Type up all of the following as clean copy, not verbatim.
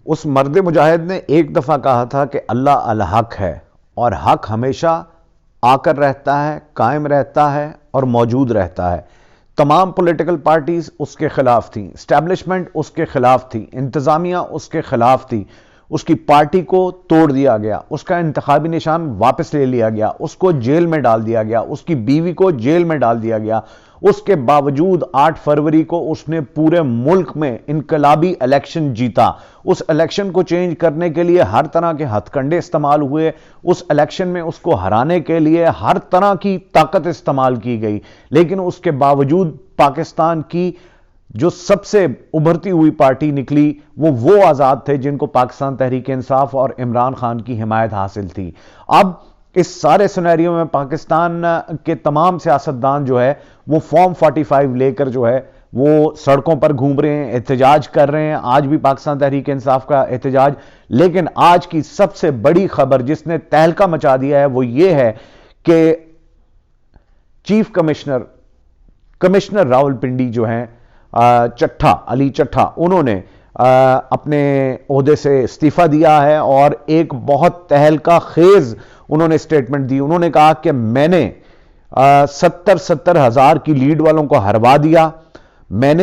اس مرد مجاہد نے ایک دفعہ کہا تھا کہ اللہ الحق ہے اور حق ہمیشہ آ کر رہتا ہے، قائم رہتا ہے اور موجود رہتا ہے۔ تمام پولیٹیکل پارٹیز اس کے خلاف تھیں، اسٹیبلشمنٹ اس کے خلاف تھی، انتظامیہ اس کے خلاف تھی، اس کی پارٹی کو توڑ دیا گیا، اس کا انتخابی نشان واپس لے لیا گیا، اس کو جیل میں ڈال دیا گیا، اس کی بیوی کو جیل میں ڈال دیا گیا۔ اس کے باوجود 8 فروری کو اس نے پورے ملک میں انقلابی الیکشن جیتا۔ اس الیکشن کو چینج کرنے کے لیے ہر طرح کے ہتھ کنڈے استعمال ہوئے، اس الیکشن میں اس کو ہرانے کے لیے ہر طرح کی طاقت استعمال کی گئی، لیکن اس کے باوجود پاکستان کی جو سب سے ابھرتی ہوئی پارٹی نکلی وہ آزاد تھے جن کو پاکستان تحریک انصاف اور عمران خان کی حمایت حاصل تھی۔ اب اس سارے سینیریو میں پاکستان کے تمام سیاستدان جو ہے وہ فارم 45 لے کر جو ہے وہ سڑکوں پر گھوم رہے ہیں، احتجاج کر رہے ہیں۔ آج بھی پاکستان تحریک انصاف کا احتجاج، لیکن آج کی سب سے بڑی خبر جس نے تہلکہ مچا دیا ہے وہ یہ ہے کہ چیف کمشنر راولپنڈی جو ہیں علی چٹھا، انہوں نے اپنے عہدے سے استعفیٰ دیا ہے اور ایک بہت تہلکہ خیز انہوں نے سٹیٹمنٹ دی۔ انہوں نے کہا کہ میں نے 70 ہزار کی لیڈ والوں کو ہروا دیا، میں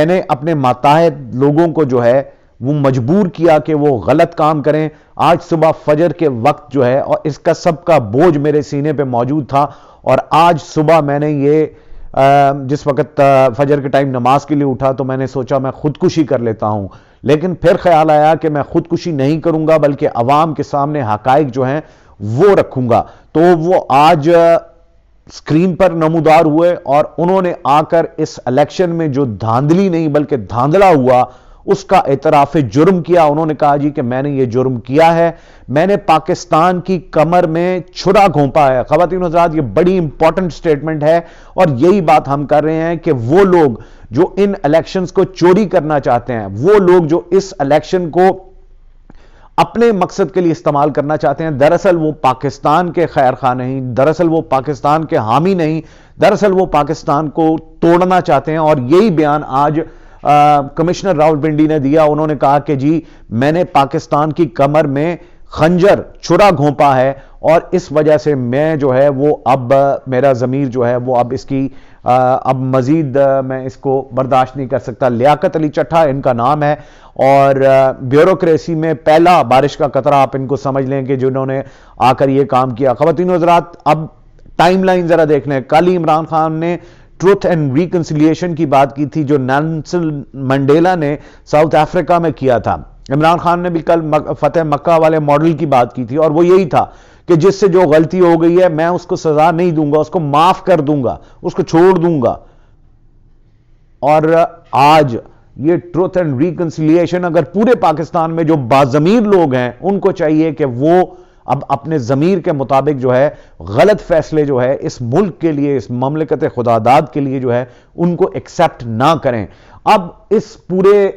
نے اپنے ماتحت لوگوں کو جو ہے وہ مجبور کیا کہ وہ غلط کام کریں۔ آج صبح فجر کے وقت جو ہے اور اس کا سب کا بوجھ میرے سینے پہ موجود تھا، اور آج صبح میں نے یہ جس وقت فجر کے ٹائم نماز کے لیے اٹھا تو میں نے سوچا میں خودکشی کر لیتا ہوں، لیکن پھر خیال آیا کہ میں خودکشی نہیں کروں گا بلکہ عوام کے سامنے حقائق جو ہیں وہ رکھوں گا۔ تو وہ آج سکرین پر نمودار ہوئے اور انہوں نے آ کر اس الیکشن میں جو دھاندلی نہیں بلکہ دھاندلا ہوا اس کا اعتراف جرم کیا۔ انہوں نے کہا جی کہ میں نے یہ جرم کیا ہے، میں نے پاکستان کی کمر میں چھرا گھونپا ہے۔ خواتین و حضرات، یہ بڑی امپورٹنٹ سٹیٹمنٹ ہے اور یہی بات ہم کر رہے ہیں کہ وہ لوگ جو ان الیکشنز کو چوری کرنا چاہتے ہیں، وہ لوگ جو اس الیکشن کو اپنے مقصد کے لیے استعمال کرنا چاہتے ہیں، دراصل وہ پاکستان کے خیر خواہ نہیں، دراصل وہ پاکستان کے حامی نہیں، دراصل وہ پاکستان کو توڑنا چاہتے ہیں۔ اور یہی بیان آج کمشنر راولپنڈی نے دیا۔ انہوں نے کہا کہ جی میں نے پاکستان کی کمر میں خنجر چھرا گھونپا ہے اور اس وجہ سے میں جو ہے وہ اب میرا ضمیر جو ہے وہ اب اس کی اب مزید میں اس کو برداشت نہیں کر سکتا۔ لیاقت علی چٹھا ان کا نام ہے اور بیوروکریسی میں پہلا بارش کا قطرہ آپ ان کو سمجھ لیں کہ جنہوں نے آ کر یہ کام کیا۔ خواتین و حضرات، اب ٹائم لائن ذرا دیکھ لیں۔ کل ہی عمران خان نے ٹروتھ اینڈ ریکنسیلیشن کی بات کی تھی جو نیلسن منڈیلا نے ساؤتھ افریقہ میں کیا تھا۔ عمران خان نے بھی کل فتح مکہ والے ماڈل کی بات کی تھی اور وہ یہی تھا کہ جس سے جو غلطی ہو گئی ہے میں اس کو سزا نہیں دوں گا، اس کو معاف کر دوں گا، اس کو چھوڑ دوں گا۔ اور آج یہ ٹروتھ اینڈ ریکنسیلیشن اگر پورے پاکستان میں جو باضمیر لوگ ہیں ان کو چاہیے کہ وہ اب اپنے ضمیر کے مطابق جو ہے غلط فیصلے جو ہے اس ملک کے لیے، اس مملکت خداداد کے لیے جو ہے ان کو ایکسپٹ نہ کریں۔ اب اس پورے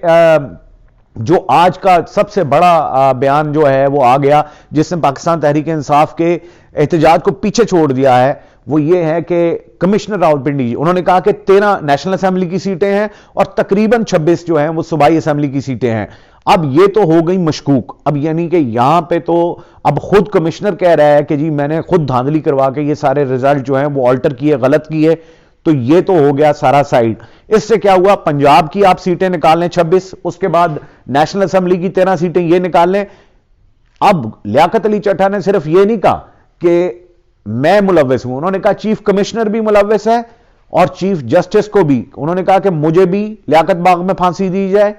جو آج کا سب سے بڑا بیان جو ہے وہ آ گیا جس نے پاکستان تحریک انصاف کے احتجاج کو پیچھے چھوڑ دیا ہے، وہ یہ ہے کہ کمشنر راولپنڈی انہوں نے کہا کہ 13 نیشنل اسمبلی کی سیٹیں ہیں اور تقریباً 26 جو ہیں وہ صوبائی اسمبلی کی سیٹیں ہیں۔ اب یہ تو ہو گئی مشکوک، اب یعنی کہ یہاں پہ تو اب خود کمشنر کہہ رہا ہے کہ جی میں نے خود دھاندلی کروا کے یہ سارے ریزلٹ جو ہیں وہ آلٹر کیے، غلط کیے، تو یہ تو ہو گیا سارا سائیڈ۔ اس سے کیا ہوا؟ پنجاب کی آپ سیٹیں نکال لیں 26، اس کے بعد نیشنل اسمبلی کی 13 سیٹیں یہ نکال لیں۔ اب لیاقت علی چٹھا نے صرف یہ نہیں کہا کہ میں ملوث ہوں، انہوں نے کہا چیف کمشنر بھی ملوث ہے اور چیف جسٹس کو بھی۔ انہوں نے کہا کہ مجھے بھی لیاقت باغ میں پھانسی دی جائے،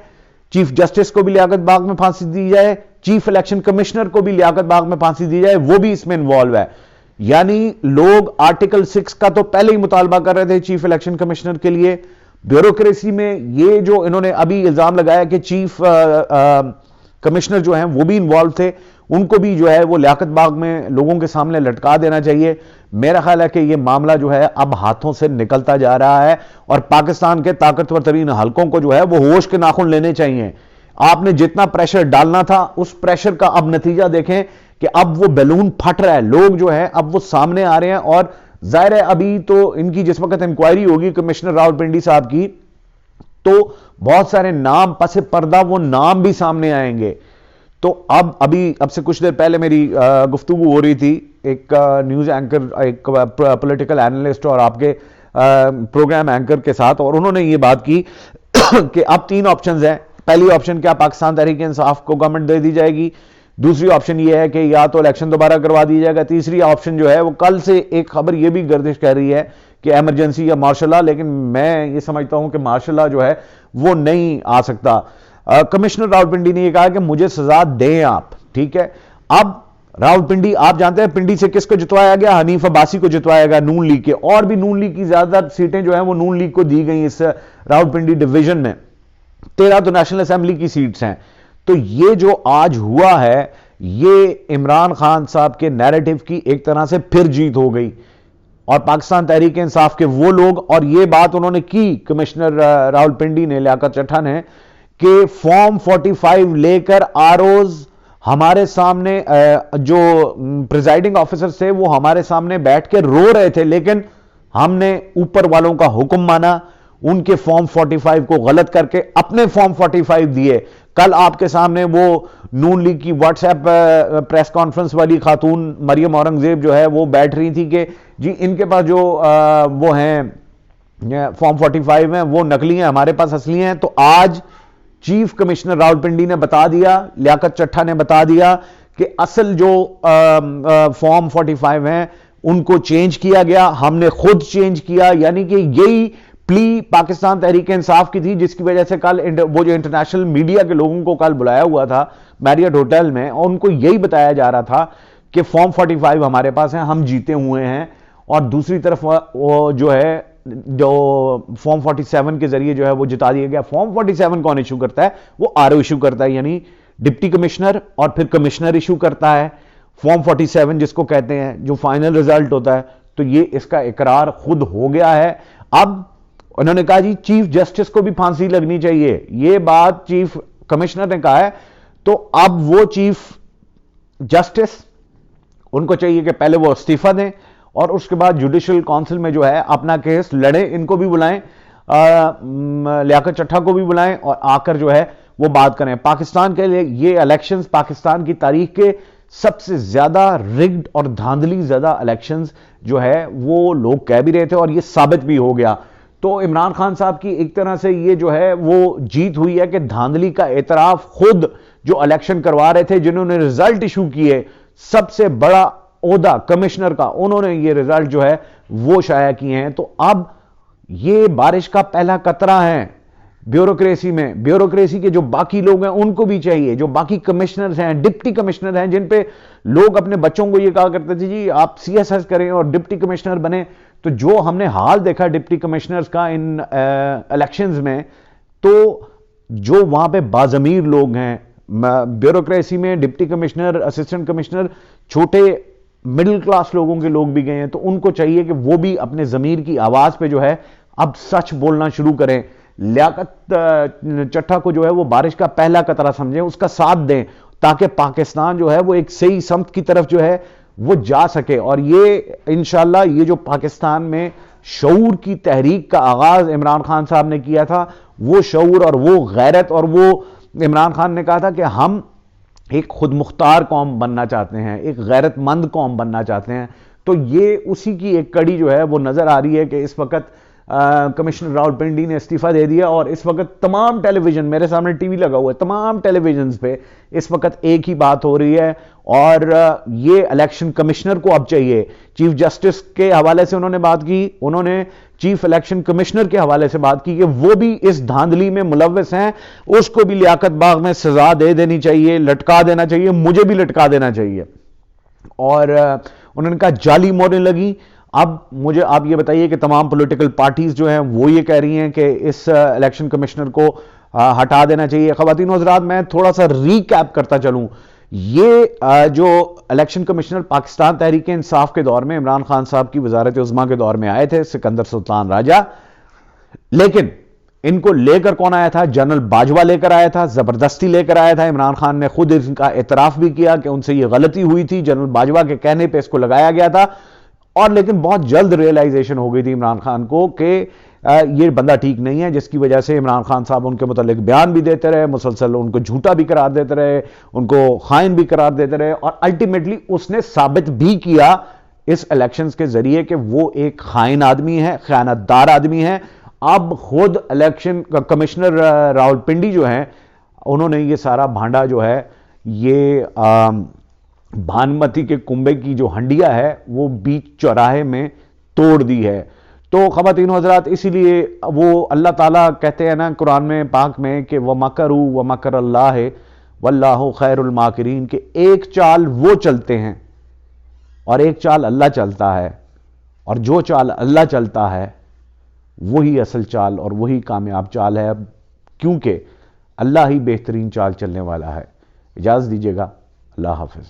چیف جسٹس کو بھی لیاقت باغ میں پھانسی دی جائے، چیف الیکشن کمشنر کو بھی لیاقت باغ میں پھانسی دی جائے، وہ بھی اس میں انوالو ہے۔ یعنی لوگ آرٹیکل 6 کا تو پہلے ہی مطالبہ کر رہے تھے چیف الیکشن کمشنر کے لیے۔ بیوروکریسی میں یہ جو انہوں نے ابھی الزام لگایا کہ چیف کمشنر جو ہیں وہ بھی انوالو تھے، ان کو بھی جو ہے وہ لیاقت باغ میں لوگوں کے سامنے لٹکا دینا چاہیے۔ میرا خیال ہے کہ یہ معاملہ جو ہے اب ہاتھوں سے نکلتا جا رہا ہے اور پاکستان کے طاقتور ترین حلقوں کو جو ہے وہ ہوش کے ناخن لینے چاہیے۔ آپ نے جتنا پریشر ڈالنا تھا اس پریشر کا اب نتیجہ دیکھیں کہ اب وہ بیلون پھٹ رہا ہے، لوگ جو ہے اب وہ سامنے آ رہے ہیں۔ اور ظاہر ہے ابھی تو ان کی جس وقت انکوائری ہوگی کمشنر راولپنڈی صاحب کی تو بہت سارے نام پس پردہ وہ نام بھی سامنے آئیں گے. تو اب سے کچھ دیر پہلے میری گفتگو ہو رہی تھی ایک نیوز اینکر، ایک پولیٹیکل اینالسٹ اور آپ کے پروگرام اینکر کے ساتھ، اور انہوں نے یہ بات کی کہ اب 3 آپشنز ہیں. پہلی آپشن کیا، پاکستان تحریک انصاف کو گورنمنٹ دے دی جائے گی. دوسری آپشن یہ ہے کہ یا تو الیکشن دوبارہ کروا دی جائے گا. تیسری آپشن جو ہے وہ کل سے ایک خبر یہ بھی گردش کر رہی ہے کہ ایمرجنسی یا مارشل لا، لیکن میں یہ سمجھتا ہوں کہ مارشل لا جو ہے وہ نہیں آ سکتا. کمشنر راولپنڈی نے یہ کہا کہ مجھے سزا دیں آپ، ٹھیک ہے. اب راولپنڈی آپ جانتے ہیں پنڈی سے کس کو جتوایا گیا، حنیف عباسی کو جتوایا گیا نون لیگ کے، اور بھی نون لیگ کی زیادہ سیٹیں جو ہیں وہ نون لیگ کو دی گئیں اس راولپنڈی ڈویژن میں. 13 تو نیشنل اسمبلی کی سیٹس ہیں. تو یہ جو آج ہوا ہے یہ عمران خان صاحب کے نیریٹو کی ایک طرح سے پھر جیت ہو گئی، اور پاکستان تحریک انصاف کے وہ لوگ، اور یہ بات انہوں نے کی کمشنر راولپنڈی نے، لیاقت چٹھا نے، کہ فارم 45 لے کر آروز ہمارے سامنے جو پریزائڈنگ آفیسر تھے وہ ہمارے سامنے بیٹھ کے رو رہے تھے، لیکن ہم نے اوپر والوں کا حکم مانا، ان کے فارم 45 کو غلط کر کے اپنے فارم 45 دیے. کل آپ کے سامنے وہ نون لیگ کی واٹس ایپ پریس کانفرنس والی خاتون مریم اورنگزیب جو ہے وہ بیٹھ رہی تھی کہ جی ان کے پاس جو وہ ہیں فارم 45 ہیں وہ نقلی ہیں، ہمارے پاس اصلی ہیں. تو آج چیف کمشنر راولپنڈی نے بتا دیا، لیاقت چٹھا نے بتا دیا کہ اصل جو فارم 45 ہیں ان کو چینج کیا گیا، ہم نے خود چینج کیا. یعنی کہ یہی پلی پاکستان تحریک انصاف کی تھی جس کی وجہ سے کل وہ جو انٹرنیشنل میڈیا کے لوگوں کو کل بلایا ہوا تھا میریٹ ہوٹل میں، اور ان کو یہی بتایا جا رہا تھا کہ فارم 45 ہمارے پاس ہیں، ہم جیتے ہوئے ہیں. اور دوسری طرف وہ جو ہے جو فارم 47 کے ذریعے جو ہے وہ جتا دیا گیا. فارم 47 کون ایشو کرتا ہے؟ وہ آرو ایشو کرتا ہے، یعنی ڈپٹی کمشنر اور پھر کمشنر ایشو کرتا ہے فارم 47 جس کو کہتے ہیں، جو فائنل رزلٹ ہوتا ہے. تو یہ اس کا اقرار خود ہو گیا ہے. اب انہوں نے کہا جی چیف جسٹس کو بھی پھانسی لگنی چاہیے، یہ بات چیف کمشنر نے کہا ہے. تو اب وہ چیف جسٹس ان کو چاہیے کہ پہلے وہ استعفیٰ دیں اور اس کے بعد جوڈیشل کونسل میں جو ہے اپنا کیس لڑیں. ان کو بھی بلائیں، لیاقت چٹھا کو بھی بلائیں اور آ کر جو ہے وہ بات کریں. پاکستان کے لیے یہ الیکشنز پاکستان کی تاریخ کے سب سے زیادہ رگڈ اور دھاندلی زیادہ الیکشنز جو ہے وہ لوگ کہہ بھی رہے تھے اور یہ ثابت بھی ہو گیا. تو عمران خان صاحب کی ایک طرح سے یہ جو ہے وہ جیت ہوئی ہے کہ دھاندلی کا اعتراف خود جو الیکشن کروا رہے تھے، جنہوں نے رزلٹ ایشو کیے، سب سے بڑا عہدہ کمشنر کا، انہوں نے یہ رزلٹ جو ہے وہ شائع کیے ہیں. تو اب یہ بارش کا پہلا قطرہ ہے بیوروکریسی میں. بیوروکریسی کے جو باقی لوگ ہیں ان کو بھی چاہیے، جو باقی کمشنرز ہیں، ڈپٹی کمشنر ہیں، جن پہ لوگ اپنے بچوں کو یہ کہا کرتے تھے جی آپ CSS کریں اور ڈپٹی کمشنر بنیں. تو جو ہم نے حال دیکھا ڈپٹی کمشنرز کا ان الیکشنز میں، تو جو وہاں پہ باضمیر لوگ ہیں بیوروکریسی میں، ڈپٹی کمشنر، اسسٹنٹ کمشنر، چھوٹے مڈل کلاس لوگوں کے لوگ بھی گئے ہیں. تو ان کو چاہیے کہ وہ بھی اپنے ضمیر کی آواز پہ جو ہے اب سچ بولنا شروع کریں. لیاقت چٹھا کو جو ہے وہ بارش کا پہلا قطرہ سمجھیں، اس کا ساتھ دیں تاکہ پاکستان جو ہے وہ ایک صحیح سمت کی طرف جو ہے وہ جا سکے. اور یہ انشاءاللہ یہ جو پاکستان میں شعور کی تحریک کا آغاز عمران خان صاحب نے کیا تھا، وہ شعور اور وہ غیرت، اور وہ عمران خان نے کہا تھا کہ ہم ایک خود مختار قوم بننا چاہتے ہیں، ایک غیرت مند قوم بننا چاہتے ہیں. تو یہ اسی کی ایک کڑی جو ہے وہ نظر آ رہی ہے کہ اس وقت کمشنر راولپنڈی نے استعفیٰ دے دیا، اور اس وقت تمام ٹیلی ویژن، میرے سامنے ٹی وی لگا ہوا ہے، تمام ٹیلی ویژنز پہ اس وقت ایک ہی بات ہو رہی ہے. اور یہ الیکشن کمشنر کو اب چاہیے، چیف جسٹس کے حوالے سے انہوں نے بات کی، انہوں نے چیف الیکشن کمشنر کے حوالے سے بات کی کہ وہ بھی اس دھاندلی میں ملوث ہیں، اس کو بھی لیاقت باغ میں سزا دے دینی چاہیے، لٹکا دینا چاہیے، مجھے بھی لٹکا دینا چاہیے. اور انہوں نے کہا جعلی موریں لگی. اب مجھے آپ یہ بتائیے کہ تمام پولیٹیکل پارٹیز جو ہیں وہ یہ کہہ رہی ہیں کہ اس الیکشن کمشنر کو ہٹا دینا چاہیے. خواتین و حضرات، میں تھوڑا سا ریکیپ کرتا چلوں. یہ جو الیکشن کمشنر پاکستان تحریک انصاف کے دور میں عمران خان صاحب کی وزارت عظمیٰ کے دور میں آئے تھے، سکندر سلطان راجہ، لیکن ان کو لے کر کون آیا تھا؟ جنرل باجوہ لے کر آیا تھا، زبردستی لے کر آیا تھا. عمران خان نے خود ان کا اعتراف بھی کیا کہ ان سے یہ غلطی ہوئی تھی، جنرل باجوہ کے کہنے پہ اس کو لگایا گیا تھا. اور لیکن بہت جلد ریئلائزیشن ہو گئی تھی عمران خان کو کہ یہ بندہ ٹھیک نہیں ہے، جس کی وجہ سے عمران خان صاحب ان کے متعلق بیان بھی دیتے رہے، مسلسل ان کو جھوٹا بھی قرار دیتے رہے، ان کو خائن بھی قرار دیتے رہے، اور الٹیمیٹلی اس نے ثابت بھی کیا اس الیکشنز کے ذریعے کہ وہ ایک خائن آدمی ہے، خیانت دار آدمی ہے۔ اب خود الیکشن کمشنر راولپنڈی جو ہیں، انہوں نے یہ سارا بھانڈا جو ہے، یہ بھانمتی کے کنبے کی جو ہنڈیا ہے وہ بیچ چوراہے میں توڑ دی ہے۔ تو خواتین و حضرات، اسی لیے وہ اللہ تعالیٰ کہتے ہیں نا قرآن میں پاک میں کہ وَمَكَرُوا وَمَكَرَ اللَّهِ وَاللَّهُ خَيْرُ الْمَاكِرِينَ، کہ ایک چال وہ چلتے ہیں اور ایک چال اللہ چلتا ہے، اور جو چال اللہ چلتا ہے وہی اصل چال اور وہی کامیاب چال ہے، کیونکہ اللہ ہی بہترین چال چلنے والا ہے۔ اجازت دیجیے گا، اللہ حافظ۔